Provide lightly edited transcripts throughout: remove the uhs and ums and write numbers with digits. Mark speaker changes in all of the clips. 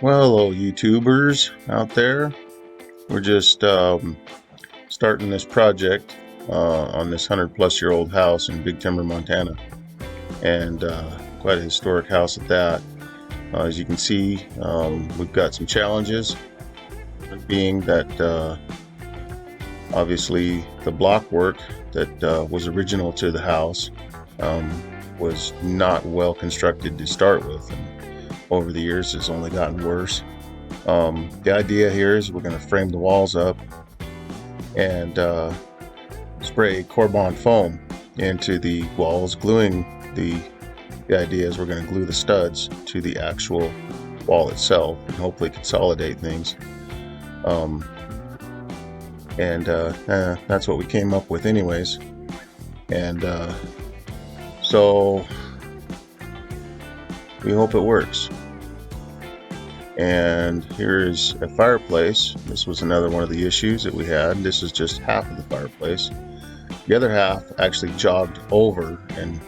Speaker 1: Well, hello, YouTubers out there. We're just starting this project on this 100-plus-year-old house in Big Timber, Montana, and quite a historic house at that. As you can see, we've got some challenges, being that obviously the block work that was original to the house was not well constructed to start with. And over the years, it's only gotten worse. The idea here is we're going to frame the walls up and spray Corbon foam into the walls, gluing the idea is we're going to glue the studs to the actual wall itself and hopefully consolidate things. That's what we came up with anyways. And so we hope it works. And here's a fireplace. This was another one of the issues that we had. This is just half of the fireplace. The other half actually jogged over and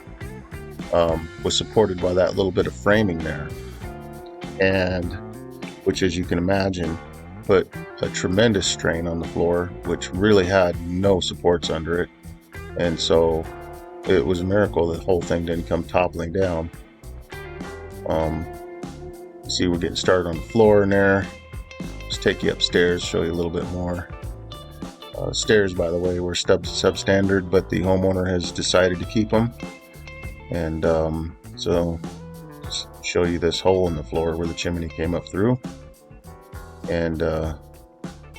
Speaker 1: was supported by that little bit of framing there. And which, as you can imagine, put a tremendous strain on the floor, which really had no supports under it. And so it was a miracle that the whole thing didn't come toppling down. See, we're getting started on the floor in there. Just take you upstairs, show you a little bit more. Stairs, by the way, were substandard, but the homeowner has decided to keep them. And so just show you this hole in the floor where the chimney came up through. And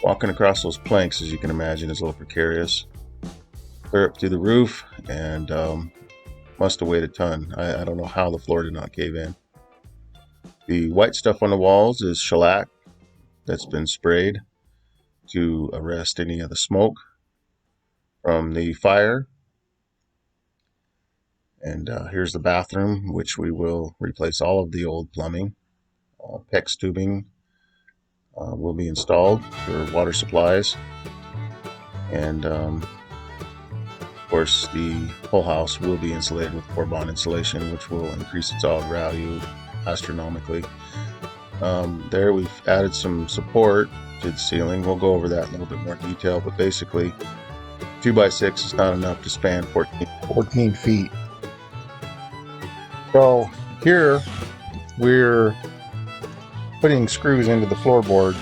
Speaker 1: walking across those planks, as you can imagine, is a little precarious. Clear up through the roof, and must have weighed a ton. I don't know how the floor did not cave in. The white stuff on the walls is shellac that's been sprayed to arrest any of the smoke from the fire. And here's the bathroom, which we will replace all of the old plumbing. PEX tubing will be installed for water supplies. And of course, the whole house will be insulated with Corbon insulation, which will increase its all value astronomically. There we've added some support to the ceiling. We'll go over that in a little bit more detail, but basically 2x6 is not enough to span 14 feet. So here we're putting screws into the floorboard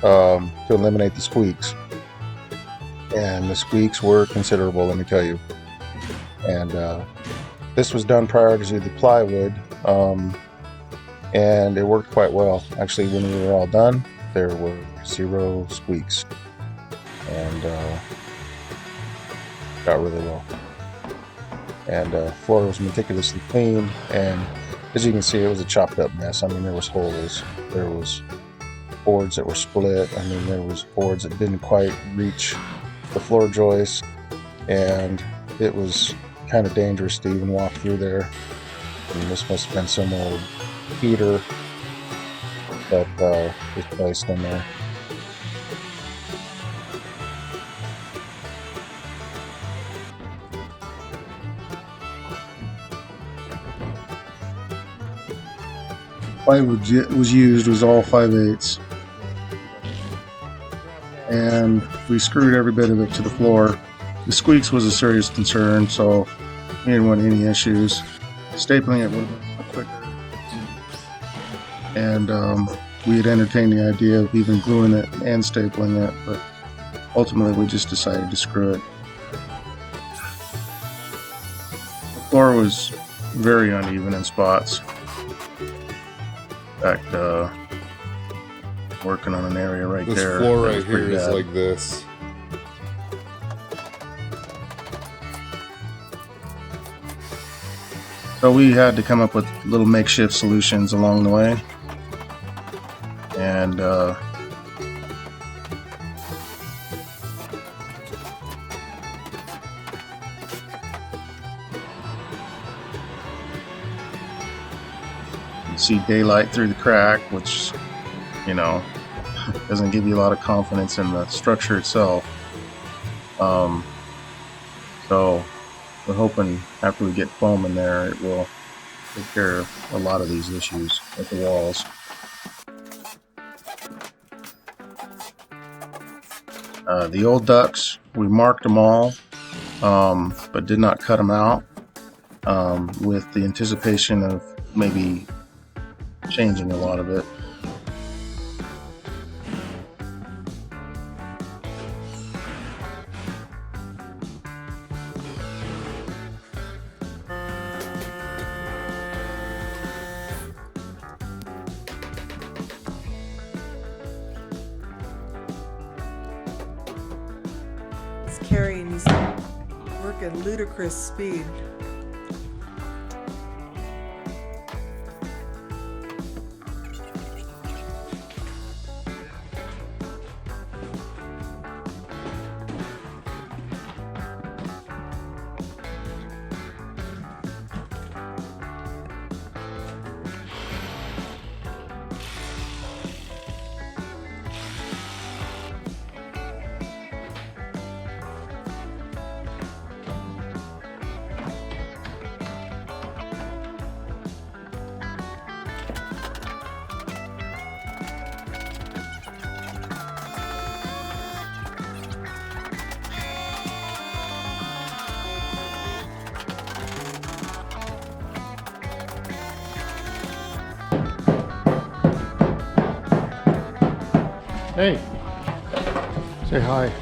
Speaker 1: to eliminate the squeaks. And the squeaks were considerable, let me tell you. And this was done prior to the plywood. And it worked quite well. Actually, when we were all done, there were 0 squeaks, and got really well. And floor was meticulously clean, and as you can see, it was a chopped up mess. I mean, there was holes, there was boards that were split. I mean, there was boards that didn't quite reach the floor joist, and it was kind of dangerous to even walk through there. I mean, this must have been some old heater that was placed in there. Plywood was used was all 5/8, and we screwed every bit of it to the floor. The squeaks was a serious concern, so we didn't want any issues. Stapling it would have been quicker. And we had entertained the idea of even gluing it and stapling it, but ultimately we just decided to screw it. The floor was very uneven in spots. In fact, working on an area right
Speaker 2: This
Speaker 1: there.
Speaker 2: floor right here is like this.
Speaker 1: So we had to come up with little makeshift solutions along the way. And you see daylight through the crack, which, you know, doesn't give you a lot of confidence in the structure itself. So we're hoping after we get foam in there, it will take care of a lot of these issues with the walls. The old ducts, we marked them all, but did not cut them out with the anticipation of maybe changing a lot of it.
Speaker 3: It's carrying, he's working ludicrous speed.
Speaker 4: Hey, say hi.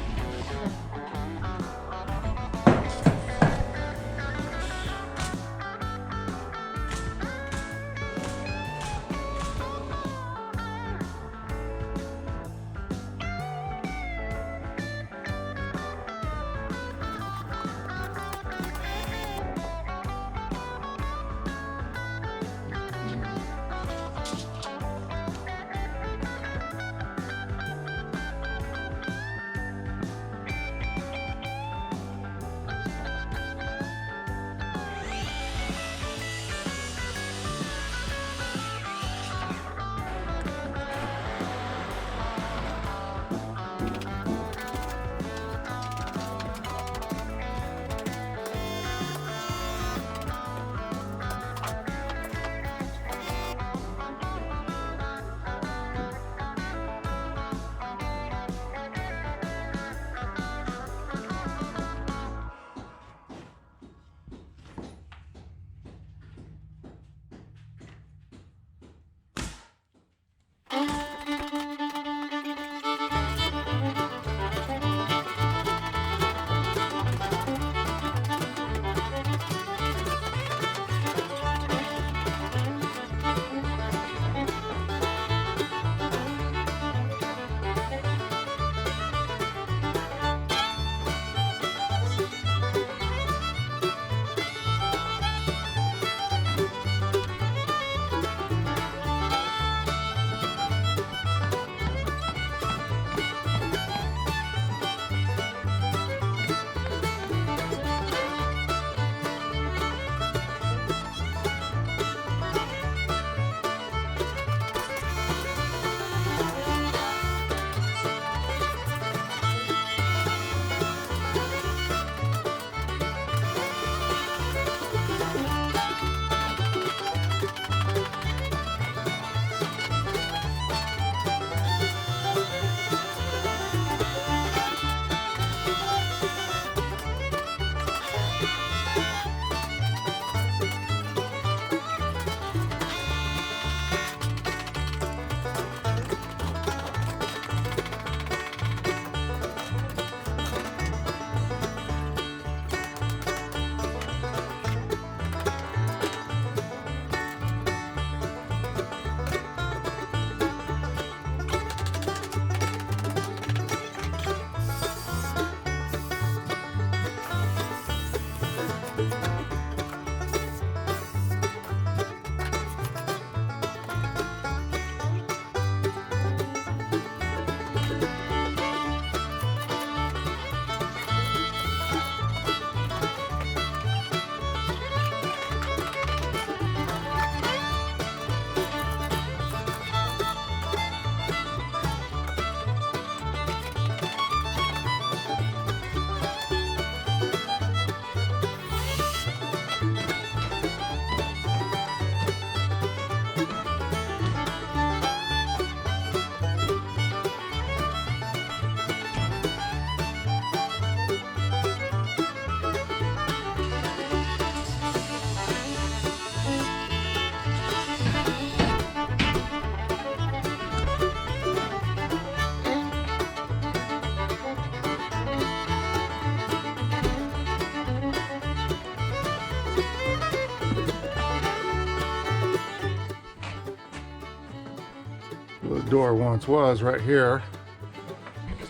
Speaker 4: door once was, right here.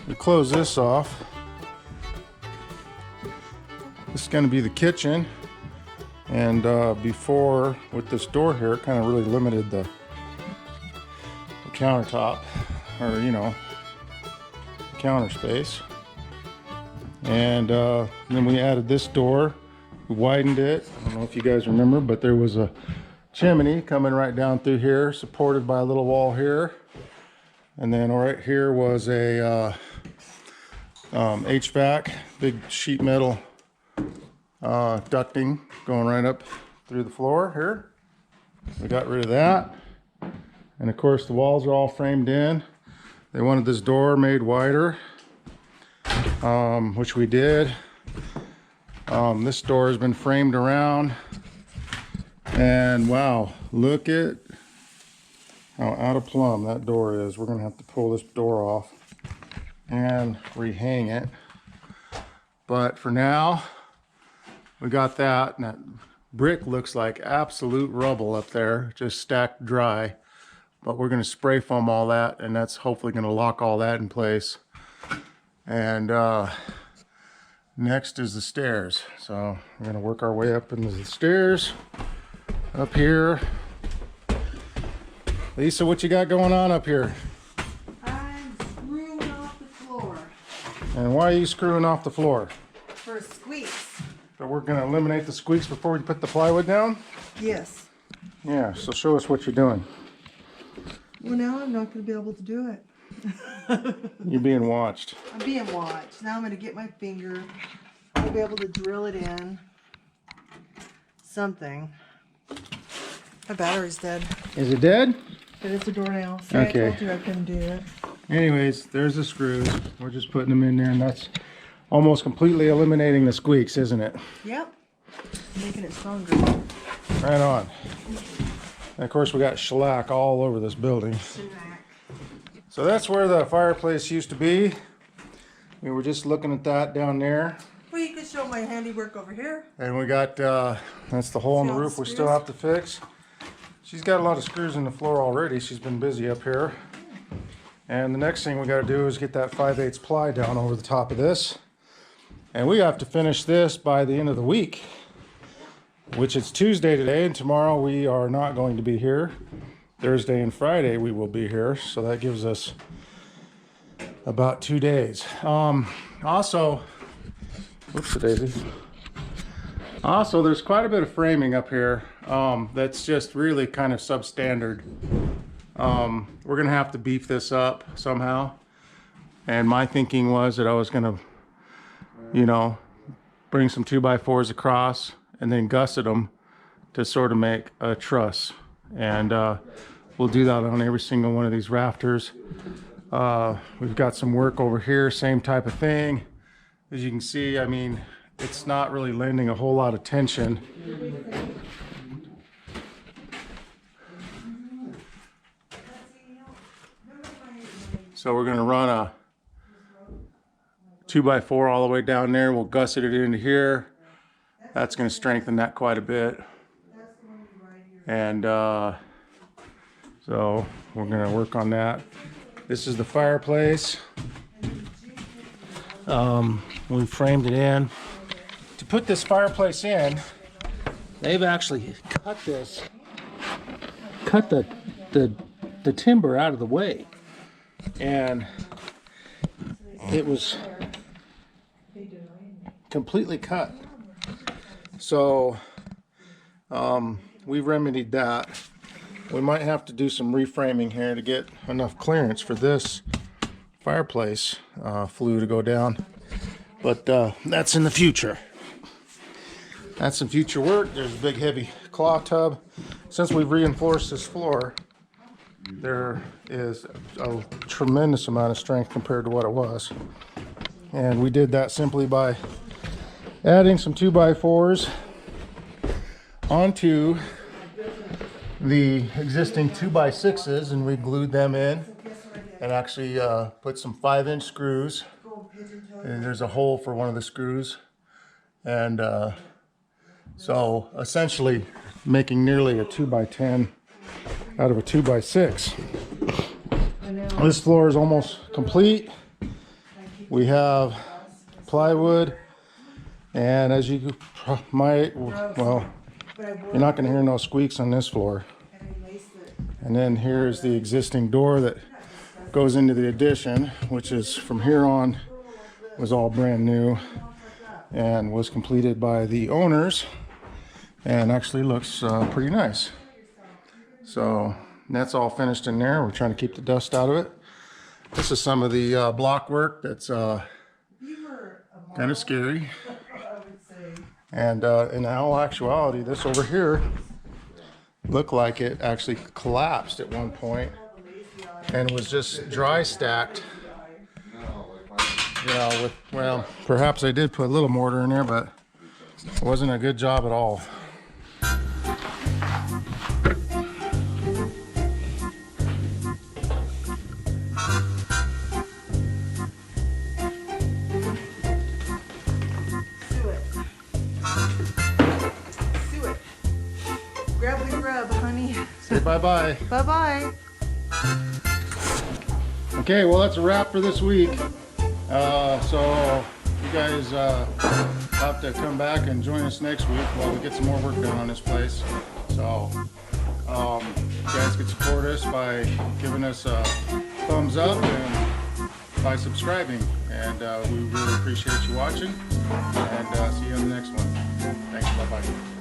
Speaker 4: We close this off. This is going to be the kitchen. And before, with this door here, it kind of really limited the countertop, or you know, counter space. And then we added this door. We widened it. I don't know if you guys remember, but there was a chimney coming right down through here, supported by a little wall here. And then right here was a HVAC, big sheet metal ducting going right up through the floor here. We got rid of that. And of course the walls are all framed in. They wanted this door made wider, which we did. This door has been framed around, and wow, look at how out of plumb that door is. We're gonna have to pull this door off and rehang it. But for now, we got that, and that brick looks like absolute rubble up there, just stacked dry. But we're gonna spray foam all that, and that's hopefully gonna lock all that in place. And next is the stairs. So we're gonna work our way up into the stairs, up here. Lisa, what you got going on up here?
Speaker 3: I'm screwing off the floor
Speaker 4: And why are you screwing off the floor?
Speaker 3: for squeaks.
Speaker 4: So we're gonna eliminate the squeaks before we put the plywood down?
Speaker 3: Yes.
Speaker 4: Yeah, so show us what you're doing.
Speaker 3: Well, now I'm not going to be able to do it.
Speaker 4: You're being watched.
Speaker 3: I'm being watched. Now I'm going to get my finger. I'll be able to drill it in. Something. My battery's dead.
Speaker 4: Is it dead?
Speaker 3: But it's a door now. See,
Speaker 4: Okay.
Speaker 3: I told you I couldn't do it.
Speaker 4: Anyways, there's the screws. We're just putting them in there, and that's almost completely eliminating the squeaks, isn't it?
Speaker 3: Yep. Making it stronger.
Speaker 4: Right on. And of course, we got shellac all over this building. So that's where the fireplace used to be. We were just looking at that down there.
Speaker 3: Well, you can show my handiwork over here.
Speaker 4: And we got, that's the hole in the
Speaker 3: See all the
Speaker 4: roof we still
Speaker 3: screws?
Speaker 4: have to fix. She's got a lot of screws in the floor already. She's been busy up here. And the next thing we got to do is get that 5/8 ply down over the top of this. And we have to finish this by the end of the week, which it's Tuesday today, and tomorrow we are not going to be here. Thursday and Friday we will be here, so that gives us about 2 days. Also, whoops a daisy. Also, there's quite a bit of framing up here that's just really kind of substandard. We're gonna have to beef this up somehow. And my thinking was that I was gonna, you know, bring some 2x4s across and then gusset them to sort of make a truss. And we'll do that on every single one of these rafters. We've got some work over here, same type of thing. As you can see, I mean, it's not really lending a whole lot of tension. So we're gonna run a 2x4 all the way down there. We'll gusset it into here. That's gonna strengthen that quite a bit. And so we're gonna work on that. This is the fireplace. We framed it in. To put this fireplace in, they've actually cut the timber out of the way. And it was completely cut. So we remedied that. We might have to do some reframing here to get enough clearance for this fireplace flue to go down. But that's in the future. That's some future work. There's a big heavy claw tub. Since we've reinforced this floor, there is a tremendous amount of strength compared to what it was. And we did that simply by adding some 2x4s onto the existing 2x6s, and we glued them in and actually put some 5-inch screws. And there's a hole for one of the screws. And so essentially making nearly a 2x10 out of a 2x6. This floor is almost complete. We have plywood, and as you might, well, you're not going to hear no squeaks on this floor. And then here's the existing door that goes into the addition, which is from here on was all brand new and was completed by the owners, and actually looks pretty nice. So that's all finished in there. We're trying to keep the dust out of it. This is some of the block work that's kind of scary. And in all actuality, this over here looked like it actually collapsed at one point and was just dry stacked. You know, with, well, perhaps I did put a little mortar in there, but it wasn't a good job at all.
Speaker 3: Grab the grub, honey.
Speaker 4: Say bye-bye.
Speaker 3: Bye-bye.
Speaker 4: Okay, well, that's a wrap for this week. So you guys have to come back and join us next week while we get some more work done on this place. So you guys can support us by giving us a thumbs up and by subscribing. And we really appreciate you watching. And see you on the next one. Thanks. Bye-bye.